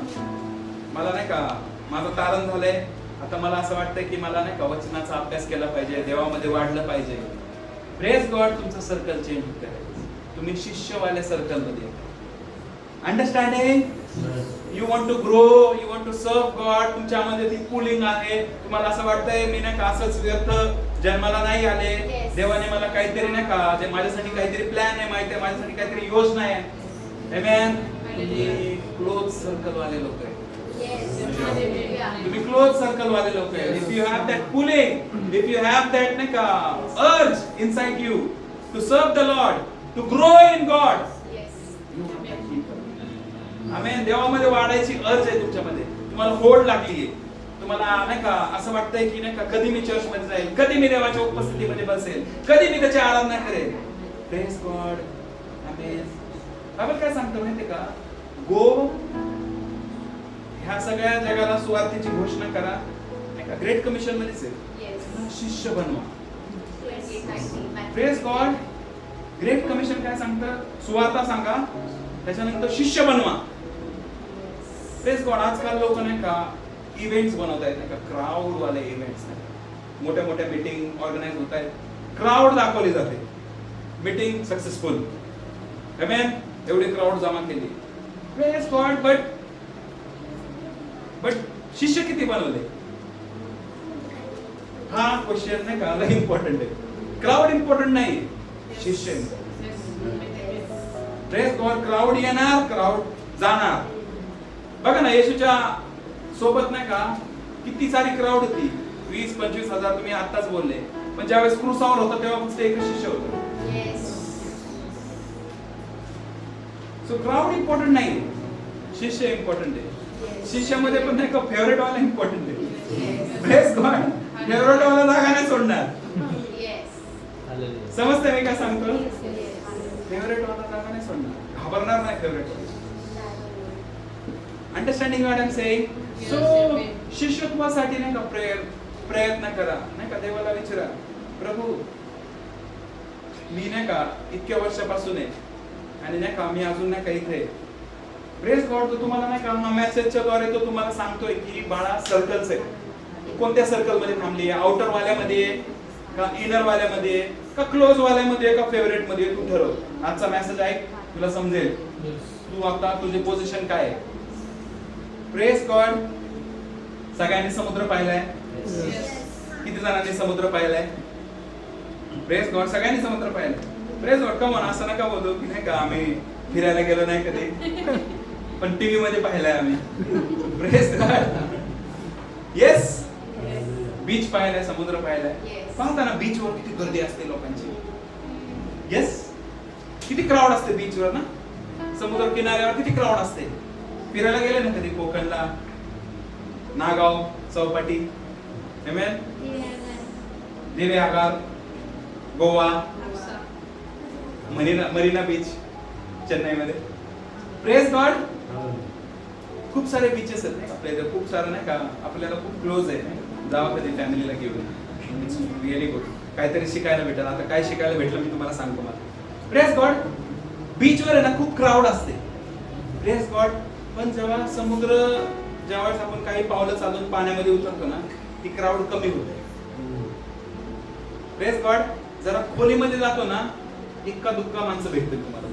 A: मला नाही का माझं तारण झालंय, आता मला असं वाटतंय की मला नाही का वचनाचा अभ्यास केला पाहिजे, देवामध्ये वाढलं पाहिजे. Praise God. तुमचं सर्कल चेंज होतंय, तुम्ही शिष्यवाल्या सर्कल मध्ये. Understanding? You want to grow, you want to serve God. तुमच्यामध्ये ती पुलिंग आहे. तुम्हाला असं वाटतंय मी नाही का असंच व्यर्थ जन्माला नाही आले, देवाने मला काहीतरी नाही का जे माझ्यासाठी काहीतरी प्लॅन आहे, माहिती आहे माझ्यासाठी काहीतरी योजना आहे. आमेन. तुम्ही क्लोज सर्कल वाले लोक आहे. तुम्ही क्लोज सर्कल वाले लोक आहे. If you have that pulling, if you have that नाही का urge inside you to serve the lord, to grow in God, amen. देवामध्ये वाढायची अर्ज आहे तुमच्यामध्ये, तुम्हाला होड लागलीये. तुम्हाला नाही का असं वाटतंय की नाही का कधी मी चर्च मध्ये जाईल, कधी मी देवाच्या उपस्थितीमध्ये बसेल, कधी मी त्याची आराधना करेल. Praise God. आमेन. बायबल काय सांगतो माहितीये का? गो, ह्या सगळ्या जगाला सुवार्थेची घोषणा करा. नाही का ग्रेट कमिशन मध्येच आहे, शिष्य बनवा. Praise God. ग्रेट कमिशन काय सांगतं? सुवार्ता सांगा, त्याच्यानंतर शिष्य बनवा. Praise God. आजकाल लोक नाही का इव्हेंट्स बनवत आहेत नाही का, क्राऊड वाले इव्हेंट्स, मोठ्या मोठ्या मीटिंग ऑर्गनाइज होत आहेत, क्राऊड दाखवली जाते, मीटिंग सक्सेसफुल, आमेन, एवढी क्राऊड जमा केली. Praise God. बट शिष्य किती बनवले? हा क्वेश्चन नाही का लय इम्पॉर्टंट आहे. क्राऊड इम्पॉर्टंट नाही, शिष्य. Praise God. क्राऊड येणार, क्राऊड जाणार. बघा ना, येशूच्या सोबत नाही का किती सारी क्राऊड होती, 20-25 हजार तुम्ही आताच बोलले, पण ज्यावेळेस क्रुसावर होता तेव्हा फक्त एक शिष्य होता. सो क्राऊड इम्पॉर्टंट नाही, शिष्य इम्पॉर्टंट आहे. शिष्यामध्ये पण नाही का फेवरेट वाला इम्पॉर्टंट आहे. Praise God. फेवरेट वाला जागा नाही सोडणार. समजते मी काय सांगतो? फेवरेट वाला जागा नाही सोडणार, घाबरणार नाही फेवरेट वाला. Understanding what I am saying? So शिष्यत्वासाठी नाही का प्रयत्न करा, नाही का देवाला विचारा, प्रभू मी नाही का इतक्या वर्षापासून आहे आणि नाही का मी अजून नाही का इथे. Praise God. तो तुम्हाला नाही का हा मेसेजच्या द्वारे तो तुम्हाला सांगतोय की बाळा सर्कल्स आहे. तू कोणत्या सर्कल मध्ये थांबली आहे? आउटर वाल्यामध्ये का इनर वाल्यामध्ये का क्लोज वाल्यामध्ये का फेवरेट मध्ये? तू ठरव. आजचा मेसेज ऐक, तुला समजेल तू आता तुझे पोझिशन काय आहे. Praise God. सगळ्यांनी समुद्र पाहिलाय? किती जणांनी समुद्र पाहिलाय? Praise God. सगळ्यांनी समुद्र पाहिलाय. Praise God. कम ऑन, असं नका बोलू की नाही का आम्ही फिरायला गेलो नाही कधी, पण टीव्ही मध्ये पाहिलाय आम्ही. Praise God. येस. बीच पाहिलाय, समुद्र पाहिलाय. पाहता ना बीचवर किती गर्दी असते लोकांची. येस. किती क्राऊड असते बीचवर ना, समुद्र किनाऱ्यावर किती क्राऊड असते. फिरायला गेले ना कधी कोकणला, नागाव, चौपाटी, दिवे आगार, गोवा, मरीना बीच चेन्नईमध्ये. Praise God. खूप सारे बीचेस आहेत आपल्या इथे, खूप सारं नाही का आपल्याला खूप क्लोज आहे. जावा कधी फॅमिलीला घेऊन. It's really good. काहीतरी शिकायला भेटेल. आता काय शिकायला भेटलं मी तुम्हाला सांगतो. मला प्रेज गॉड. बीचवर आहे ना खूप क्राऊड असते. Praise God. पण जेव्हा समुद्र, ज्यावेळेस आपण काही पावलं चालून पाण्यामध्ये उतरतो ना, ती क्राऊड कमी होते. Praise God. जरा खोलीमध्ये जातो ना, इक्का दुक्का माणसं भेटतील तुम्हाला.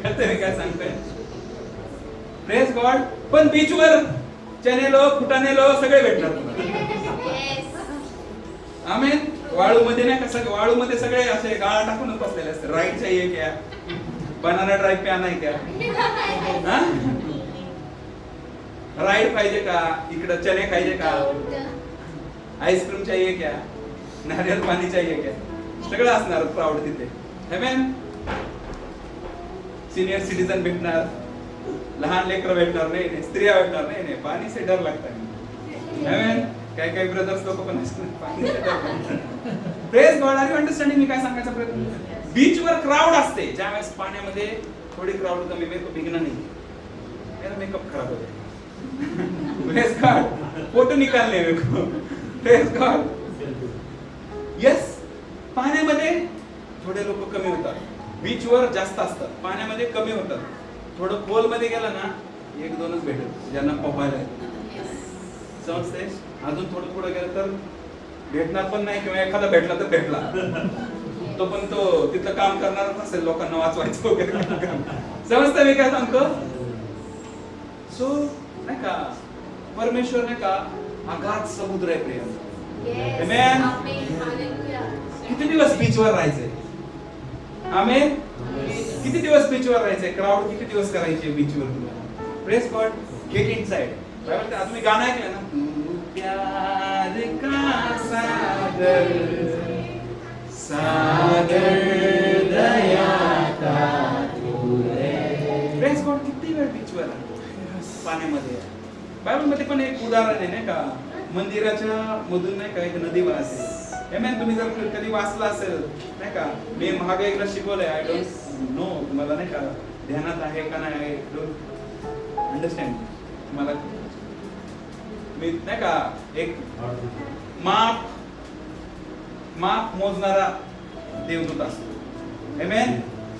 A: काय सांगतोय? Praise God. पण बीचवर चनेलो, फुटानेलो सगळे भेटणार तुम्हाला. आमेन. वाळूमध्ये नाही का, सगळे वाळूमध्ये सगळे असे गाळा टाकूनच बसलेले असते. राईड चाहिए क्या? बनाना ड्राईव्ह प्याना है क्या? राईड पाहिजे का? इकडं चने खायचे का? आईस्क्रीम चाहिए क्या? नारियल पाणी चाहिए क्या? सगळं असणार क्राऊड तिथे. आमेन. सीनियर सिटीजन भेटणार, लहान लेकरं भेटणार नाही, स्त्रिया भेटणार नाही. पाणी से डर लागता है. आमेन. काही काही ब्रदर्स लोक पण असतात, पाणी से डर. Praise God. Are you understanding मी काय सांगायचा प्रयत्न? बीचवर क्राऊड असते. ज्यावेळेस पाण्यामध्ये थोडी क्राऊड कमी, मेरे को भिगना नहीं, मेरा मेकअप खराब हो जाएगा. Praise God. फोटो निकालने मेरे को. Praise God. यस. पाण्यामध्ये थोडे लोक कमी होतात, बीचवर जास्त असतात, पाण्यामध्ये कमी होतात. थोडं खोल मध्ये गेला ना, एक दोनच भेटेल ज्यांना पोहायला येतं. समजते? अजून थोडं पुढे गेलं तर भेटणार पण नाही, किंवा एखादा भेटला तर भेटला, तो पण तो तिथलं काम करणारच नसेल, लोकांना वाचवायचं वगैरे. समजतं मी काय सांगतो? सो नाही का परमेश्वर नाही का अगाध समुद्र आहे प्रिय. किती दिवस बीचवर राहायचे? आमेन. किती दिवस बीचवर राहायचे? क्राऊड किती दिवस करायचे बीचवर तुम्हाला? Praise God. Get inside. Bible तुम्ही गाणं ऐकलं ना, प्यार का सागर, सागर दया का तूने. Praise God. किती वेळ बीचवर पाण्यामध्ये. बायबल मध्ये पण एक उदाहरण आहे नाही का, मंदिराच्या मधून नाही का एक नदी वाहते. आमेन. तुम्ही जर कधी वाचला असेल नाही का, मी महागे एकदा शिकवलंय. आय डोंट नो तुम्हाला नाही का ध्यानात आहे का नाही, डोंट अंडरस्टँड. तुम्हाला मी नाही का एक माप मोजणारा देवदूत असतो. आमेन.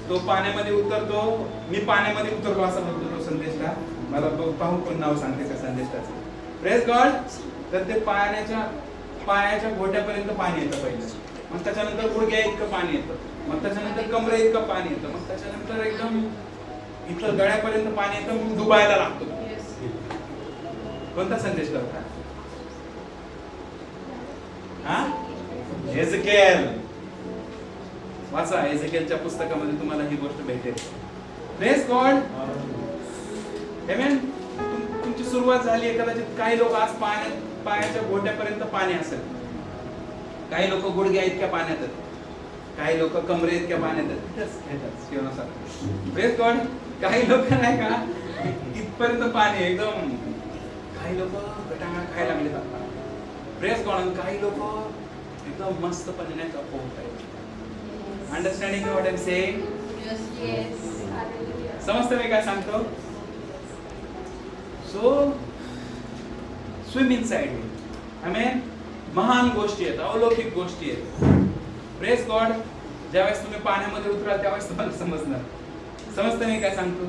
A: तो पाण्यामध्ये उतरतो. मी पाण्यामध्ये उतरलो असं म्हणतो तो संदेशा. मला पाहू कोण नाव सांगते का संदेशाचं. Praise God. तर ते पायाच्या घोट्यापर्यंत पाणी येतं पहिलं, मग त्याच्यानंतर गुडघ्या इतकं पाणी येतं, मग त्याच्यानंतर कमरे इतकं पाणी येतं, मग त्याच्यानंतर एकदम इथं गळ्यापर्यंत पाणी येतं, मग डुबायला लागतो. कोणता संदेश करता? एझेकिएल. वाचा, एझेकिएलच्या पुस्तकामध्ये तुम्हाला ही गोष्ट भेटेल. Praise God. आमेन. तुमची सुरुवात झाली आहे, कदाचित काही लोक आज पायाच्या गोट्यापर्यंत पाणी असेल, काही लोक गुडघ्या इतक्या पाण्यात आहेत, काही लोक कमरे इतक्या पाण्यात आहेत. Praise God. काही लोक नाही का इथपर्यंत पाणी एकदम, काही लोक गटांगळा खायला लागले जातात. Praise God. काही लोक एकदम मस्तपणे नाही का पोहत आहेत. Understanding what I am saying? समजतं मी काय सांगतो? So swim inside. Amen. महान गोष्टी आहेत, अलौकिक गोष्टी आहेत. Praise God. ज्यावेळेस तुम्ही पाण्यामध्ये उतराल त्यावेळेस तुम्हाला समजणार. समजतं मी काय सांगतो?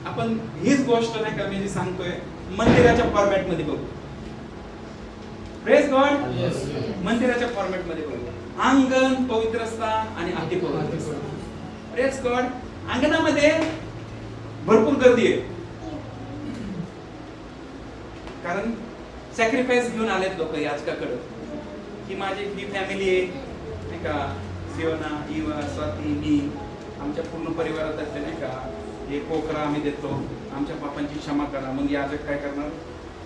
A: आपण हीच गोष्ट नाही का मी जी सांगतोय मंदिराच्या फॉर्मॅट मध्ये बघू. Praise God. मंदिराच्या फॉर्मॅट मध्ये बघू. अंगण, पवित्र स्थान आणि अतिपवित्र स्थान. Praise God. अंगणामध्ये भरपूर गर्दी आहे, कारण सॅक्रिफाईस घेऊन आलेत लोक याचकाकडे की माझी ही फॅमिली आहे नाही का, सियोना, इवा, स्वाती, मी, आमच्या पूर्ण परिवारातर्फे नाही का हे कोकरा आम्ही देतो, आमच्या पापांची क्षमा करा. मग याजक काय करणार?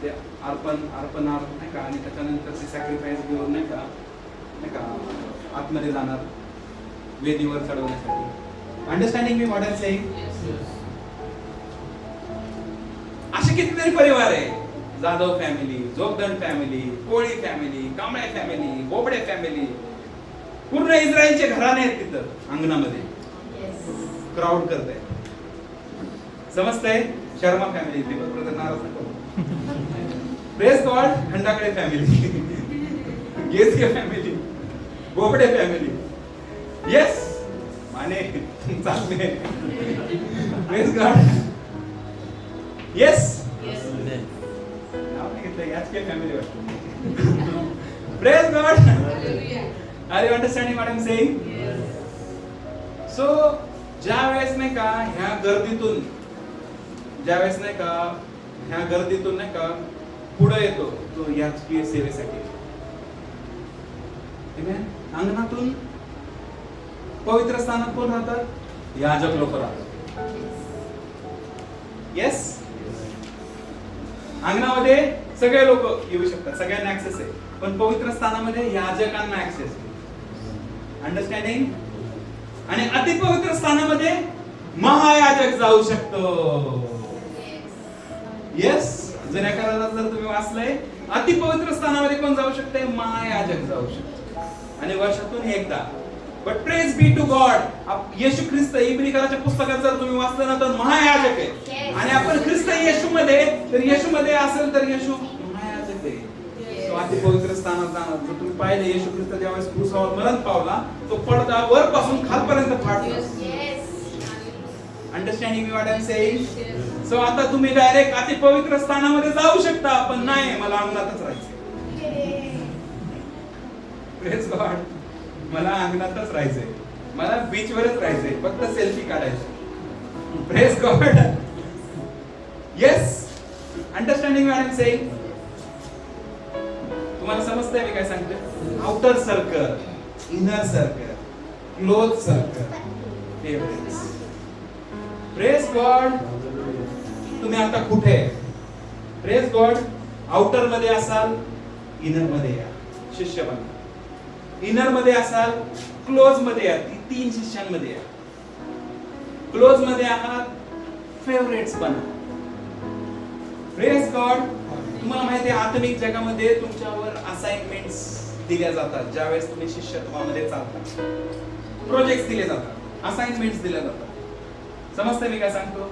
A: ते अर्पणार नाही का, आणि त्याच्यानंतर ते सॅक्रिफाईस घेऊन नाही का आतमध्ये जाणार वेदीवर चढवण्यासाठी. अंडरस्टँडिंग मी व्हॉट आय एम सेइंग? असे कितीतरी परिवार आहे. Jadhav family, Jogdand family, Koli family, Kamble family, Bobde family, पूर्ण इस्रायलचे घराणे आहेत तिथं अंगणामध्ये. क्राऊड करत आहे. समजतंय? शर्मा फॅमिली, दीपक ब्रदर नाराज नको. Praise God. Khandagade family, Geske family, Bobde family. Yes Mane चालले. Praise God. Yes. Yachke family वाटतो. Praise God. Are you understanding what I am saying? So ज्या वेळेस नाही का ह्या गर्दीतून नाही का पुढे येतो तो याचकीय सेवेसाठी. अंगणातून पवित्र स्थानात कोण राहतात? याजक लोक राहतात. येस. अंगणामध्ये सगळे लोक येऊ शकतात, सगळ्यांना ऍक्सेस आहे, पण पवित्र स्थानामध्ये याजकांना ऍक्सेस आहे. अंडरस्टँडिंग? आणि अतिपवित्र स्थानामध्ये महायाजक जाऊ शकतो. येस. जुन्या करारात जर तुम्ही वाचलंय, अतिपवित्र स्थानामध्ये कोण जाऊ शकते? महायाजक जाऊ शकतो, आणि वर्षातून एकदा. But praise be to God. येशू ख्रिस्त इब्रिकाच्या पुस्तकात जर तुम्ही वाचलं ना तर महायाजक आहे, आणि आपण ख्रिस्त येशूमध्ये तर येशूमध्ये असेल तर येशू महायाजक आहे. तो अतिपवित्र स्थानात जाणार. जर तुम्ही पाहिले येशू ख्रिस्त ज्यावेळेस क्रूसावर मरण पावला, तो पडदा वरपासून खालपर्यंत फाटला. Understanding what I am saying? So आता तुम्ही डायरेक्ट अतिपवित्र स्थानामध्ये जाऊ शकता, पण नाही, मला अंगणातच राहायचंय. Praise God. मला अंगणातच राहायचंय, मला बीचवरच राहायचंय, फक्त सेल्फी काढायची. Praise God. Yes. Understanding what I am saying? तुम्हाला समजतंय मी काय सांगतोय? Outer circle, inner circle, close circle, favourites. Praise God. तुम्ही आता कुठे? Praise God. आउटर मध्ये असाल, इनर मध्ये या, शिष्य बना. इनर मध्ये असाल, क्लोज मध्ये या, 3 शिष्यांमध्ये या. क्लोज मध्ये आहात, फेवरेट्स बना. Praise God. तुम्हाला माहिती आहे आत्मिक जगामध्ये तुमच्यावर असाइनमेंट्स दिल्या जातात. ज्यावेळेस तुम्ही शिष्यत्वामध्ये चालता, प्रोजेक्ट्स दिले जातात, असाइनमेंट्स दिल्या जातात. समजतंय मी काय सांगतो?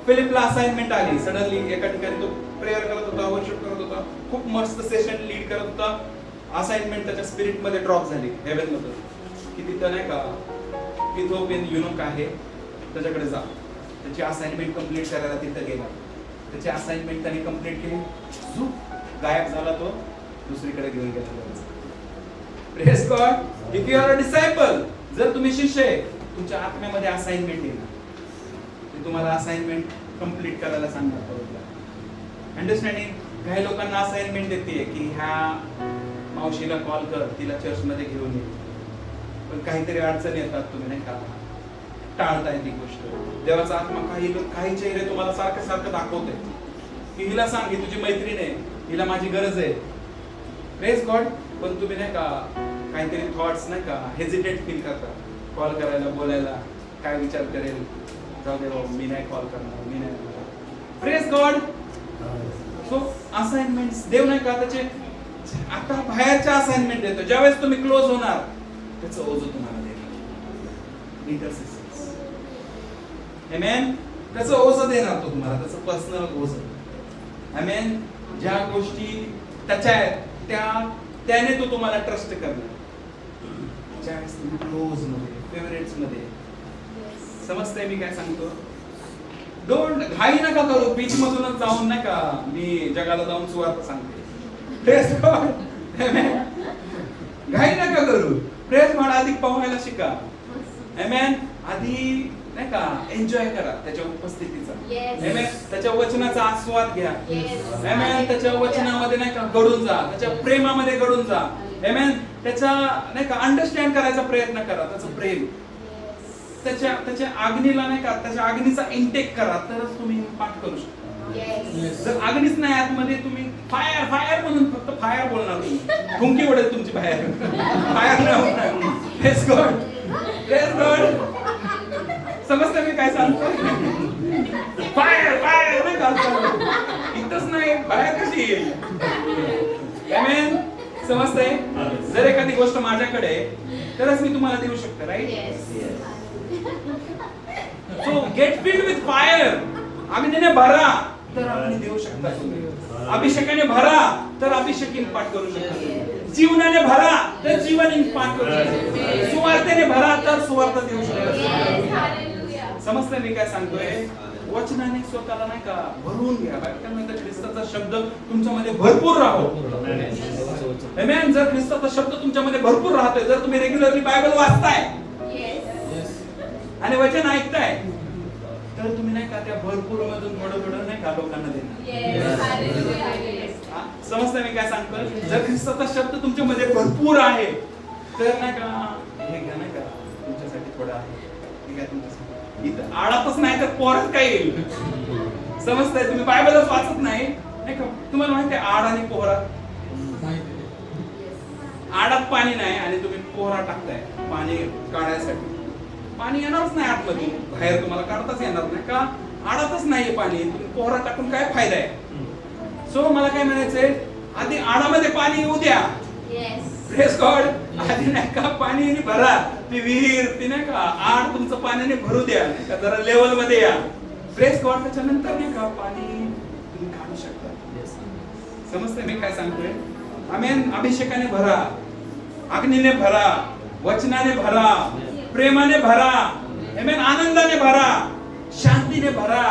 A: फिलिपला असाइनमेंट आली सडनली. एका ठिकाणी तो प्रेयर करत होता, वर्शिप करत होता, खूप मस्त सेशन लीड करत होता. असाइनमेंट त्याच्या स्पिरिट मध्ये ड्रॉप झाली हेवन मध्ये, की तिथं नाही का इथिओपियन युनोक आहे, त्याच्याकडे जा. त्याची असाइनमेंट कंप्लीट करायला तिथं गेला. त्याची असाइनमेंट त्याने कंप्लीट केली, गायब झाला तो, दुसरीकडे घेऊन गेला. Praise God. If you are a disciple, जर तुम्ही शिष्य आहे, तुमच्या आत्म्यामध्ये असाइनमेंट येणार, ते तुम्हाला असाइनमेंट कंप्लीट करायला सांगणार. अंडरस्टँडिंग? काही लोकांना असाइनमेंट येते की ह्या मावशीला कॉल कर, तिला चर्च मध्ये घेऊन ये, पण काहीतरी अडचण येतात, तुम्ही नाही का टाळताय ती गोष्ट. देवाचा आत्मा काही चेहरे तुम्हाला सारखं सारखं दाखवते की हिला सांग, ही तुझी मैत्रीण आहे, हिला माझी गरज आहे. Praise God. पण तुम्ही नाही का काहीतरी थॉट्स नाही का हेजिटेट फील करता कॉल करायला, बोलायला, काय विचार करेल, जाऊ दे बाबा, मी नाही कॉल करणार, मी नाही. Praise God. सो असाइनमेंट्स देव नाही का त्याचे आता बाहेरच्या असाइनमेंट देतो. ज्यावेळेस तुम्ही क्लोज होणार त्याचं ओझं तुम्हाला देणार. इंटरसेशन्स. आमेन. त्याचं ओझं देणार तो तुम्हाला, त्याचं पर्सनल ओझं. आमेन. ज्या गोष्टी त्याच्या आहेत त्याने तो तुम्हाला ट्रस्ट करणार. ज्यावेळेस तुम्ही क्लोज मध्ये, फेवरेट्स मध्ये. समजतंय मी काय सांगतो? डोंट घाई नका करू. बीच मधूनच जाऊन नाही का मी जगाला जाऊन सुवार्ता सांगते. Praise God. आमेन. घाई नका करू. Praise God. आधी पोहायला शिका. आमेन. आधी नाही का एन्जॉय करा त्याच्या उपस्थितीचा. आमेन. त्याच्या वचनाचा आस्वाद घ्या. आमेन. त्याच्या वचनामध्ये नाही का गडून जा, त्याच्या प्रेमामध्ये गडून जा. आमेन. त्याचा नाही का अंडरस्टँड करायचा प्रयत्न करा, त्याचं प्रेम. त्याच्या अग्नीला नाही का, त्याच्या अग्नीचा इंटेक करा, तरच तुम्ही पाठ करू शकता. जर अग्नीच नाही आतमध्ये, तुम्ही फायर फायर म्हणून फक्त फायर बोलणार, तुम्ही फुंकी उडेल तुमची बाहेर. फायर नाही होणार. Praise God. Praise God. समजतं मी काय सांगतो? फायर फायर नाही का, इथंच नाही बाहेर कशी येईल? आमेन. समजतंय? जर एखादी गोष्ट माझ्याकडे तरच मी तुम्हाला देऊ शकतो. Right? So get filled with fire. अग्नीने भरा तर अग्नी देऊ शकता तुम्ही. अभिषेकाने भरा तर अभिषेक इम्पार्ट करू शकता. जीवनाने भरा तर जीवन इम्पार्ट करू शकता. सुवार्तेने भरा तर सुवार्ता देऊ शकता. समजतंय मी काय सांगतोय? वचनाने स्वतःला नाही का भरून घ्या. बायबल ख्रिस्ताचा शब्द तुमच्यामध्ये भरपूर राहो. आमेन. जर ख्रिस्ताचा शब्द तुमच्यामध्ये भरपूर राहतोय, जर तुम्ही रेग्युलरली बायबल वाचताय आणि वचन ऐकताय, तर तुम्ही नाही का त्या भरपूर मधून थोडं थोडं नाही का लोकांना देणार. समजतंय मी काय सांगतोय? जर ख्रिस्ताचा शब्द तुमच्यामध्ये भरपूर आहे तर नाही का हे घ्या, नाही का तुमच्यासाठी थोडं आहे, ठीक आहे तुमच्यासाठी. इथं आडातच नाही तर पोरात काय येईल? समजतंय? तुम्ही बायबलच वाचत नाही का? तुम्हाला माहिती आहे आड आणि पोहरा? आडात पाणी नाही आणि तुम्ही पोहरा टाकताय पाणी काढायसाठी. पाणी येणारच नाही आतमध्ये, बाहेर तुम्हाला काढताच येणार नाही का? आडातच नाहीये पाणी, तुम्ही पोहरा टाकून काय फायदा आहे? सो मला काय म्हणायचंय, आधी आडामध्ये पाणी येऊ द्या. Praise God. आधी नाही का पाणी भरा, ती विहीर ती नाही का आड तुमचं पाण्याने भरू द्या, जरा लेवल मध्ये या. Praise God. त्याच्यानंतर नाही का पाणी तुम्ही काढू शकता. समजतंय मी काय सांगतोय? आमेन. अभिषेकाने भरा, अग्नीने भरा, वचनाने भरा, प्रेमाने भरा. आमेन. आनंदाने भरा, शांतीने भरा.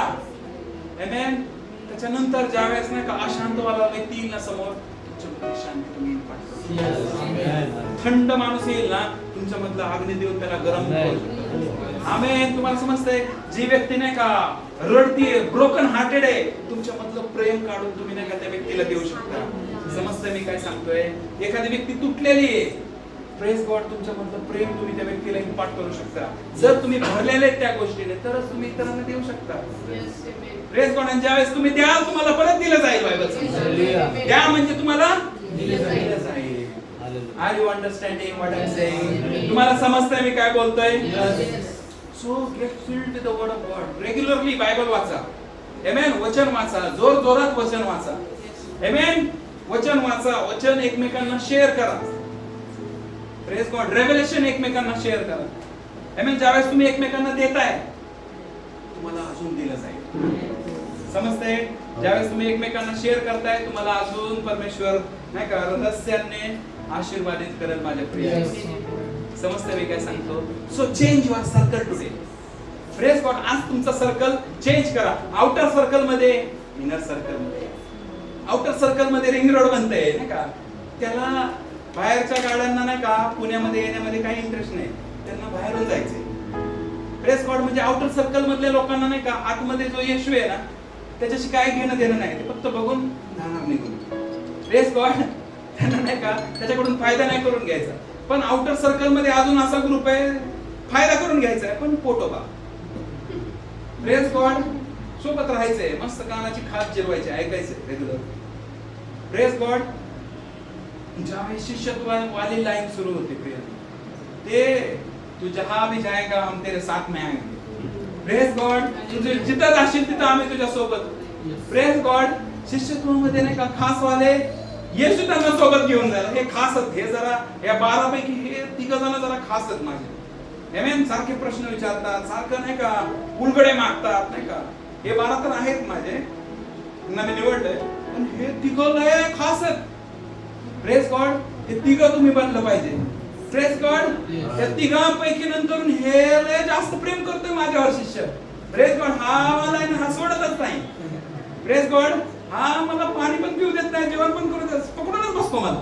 A: आमेन. त्याच्यानंतर ज्यावेळेस नाही का अशांतवाला व्यक्ती येईल ना समोर, तुमच्यामध्ये शांती तुम्ही थंड माणूस येईल ना, तुमच्यामधला अग्नी देऊन त्याला गरम करू. आमेन. तुम्हाला समजतंय? जी व्यक्ती नाही का रडतीये, ब्रोकन हार्टेड आहे, तुमच्यामधलं प्रेम काढून तुम्ही नाही का त्या व्यक्तीला देऊ शकता. समजतंय मी काय सांगतोय? एखादी व्यक्ती तुटलेली आहे, प्रेज गॉड, तुमच्यामधलं प्रेम तुम्ही त्या व्यक्तीला इम्पार्ट करू शकता. जर तुम्ही भरलेले त्या गोष्टीने, तरच तुम्ही इतरांना देऊ शकता. Praise God. आणि ज्यावेळेस तुम्ही द्याल तुम्हाला परत दिलं जाईल. बायबल द्या म्हणजे तुम्हाला दिलं जाईल. Are you understanding what I am saying? तुम्हाला समजतंय मी काय बोलतोय? So get filled with the word of God. Regularly Bible वाचा. आमेन. वचन वाचा, जोर जोरात वचन वाचा. आमेन. वचन वाचा, वचन एकमेकांना शेअर करा. Praise God. रेव्हेलेशन एकमेकांना शेअर करा. आमेन. ज्यावेळेस तुम्ही एकमेकांना देताय, तुम्हाला अजून दिलं जाईल. समजतंय? ज्यावेळेस तुम्ही एकमेकांना शेअर करताय, तुम्हाला अजून परमेश्वर नाही का रहस्याने आशीर्वादित करेल माझ्या प्रिय. समजतंय मी काय सांगतो? So change your circle today. Praise God. आज तुमचा सर्कल चेंज करा. आउटर सर्कल मध्ये, इनर सर्कल मध्ये. आउटर सर्कल मध्ये रिंग रोड बनतंय नाही का, त्याला बाहेरच्या गाड्यांना नाही का पुण्यामध्ये येण्यामध्ये काही इंटरेस्ट नाही, त्यांना बाहेरून जायचंय. Praise God. म्हणजे आउटर सर्कल मधल्या लोकांना नाही का आतमध्ये जो येशू आहे ना, त्याच्याशी काय घेणं देणं नाही, ते फक्त बघून जाणार निघून. Praise God. त्यांना नाही का त्याच्याकडून फायदा नाही करून घ्यायचा. पण आउटर सर्कल मध्ये अजून असा ग्रुप आहे फायदा करून घ्यायचा आहे, पण पोटोबा. Praise God. सोबत राहायचंय, मस्त कानाची खात जिरवायची, ऐकायचंय रेग्युलर. Praise God. ज्यावेळी शिष्यत्वावाली लाईन सुरू होते प्रिय, ते तू जहां भी जाएगा हम तेरे साथ में आएंगे. Praise God. तुझे जिथं जाशील तिथं आम्ही तुझ्या सोबत. Praise God. शिष्यत्वामध्ये नाही का खास वाले येशू त्यांना सोबत घेऊन जायला. हे खासच, हे जरा या 12 पैकी हे 3 जण जरा खासच माझे. आमेन. सारखे प्रश्न विचारतात, सारखं नाही का उलगडे मागतात नाही का. हे 12 तर आहेत माझे, त्यांना मी निवडलंय, पण हे 3 लय खास आहेत. Praise God. हे 3 तुम्ही बनलं पाहिजे. Praise God. त्या 3पैकी नंतर हे लय जास्त प्रेम करतोय माझ्यावर शिष्य. Praise God. हा मला आहे ना, हा सोडतच नाही. Praise God. हा मला पाणी पण पिऊ देत नाही, जेवण पण करू देत, पकडूनच बसतो मला.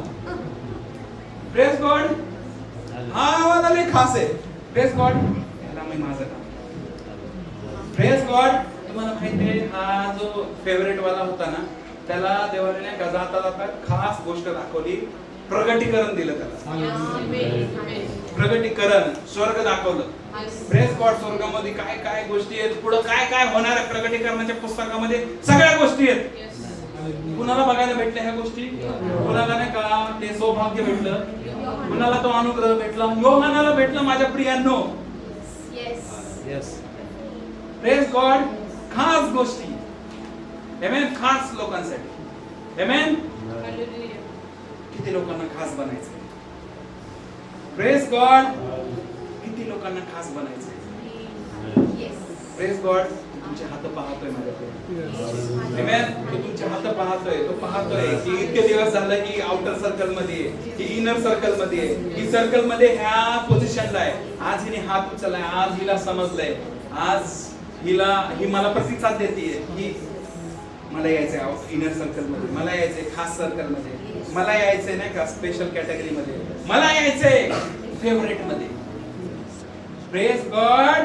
A: Praise God. हा मला लय खास आहे. Praise God. याला मी माझं काम. Praise God. तुम्हाला माहिती आहे, हा जो फेवरेट वाला होता ना, त्याला देवाने नाही का जाता जाता खास गोष्ट दाखवली. प्रगटीकरण दिलं त्याला. प्रगटीकरण. स्वर्ग दाखवलं. Praise God. स्वर्गामध्ये काय काय गोष्टी आहेत, पुढे काय काय होणार आहे, प्रगटीकरणाच्या पुस्तकामध्ये सगळ्या गोष्टी आहेत. कुणाला बघायला भेटल्या ह्या गोष्टी? कुणाला नाही का ते सौभाग्य भेटलं, कुणाला तो अनुग्रह भेटला, योहानाला भेटलं माझ्या प्रियांनो. Praise God. खास गोष्टी. आमेन. खास लोकांसाठी. आमेन. किती लोकांना खास बनायचंय? Praise God. किती लोकांना खास बनायचंय? Praise God. तुमचे हात पाहतोय माझ्याकडे. आमेन. तो तुमचे हात पाहतोय, तो पाहतोय की इतके दिवस झालं की आउटर सर्कल मध्ये, की इनर सर्कल मध्ये, की सर्कल मध्ये ह्या पोझिशनला आहे. आज हिने हात उचललाय, आज हिला समजलंय, आज ही मला प्रतिसाद देतेय की मला यायचंय इनर सर्कल मध्ये, मला यायचंय खास सर्कल मध्ये, मला यायचंय नाही का स्पेशल कॅटेगरी मध्ये, मला यायचंय फेवरेट मध्ये. Praise God.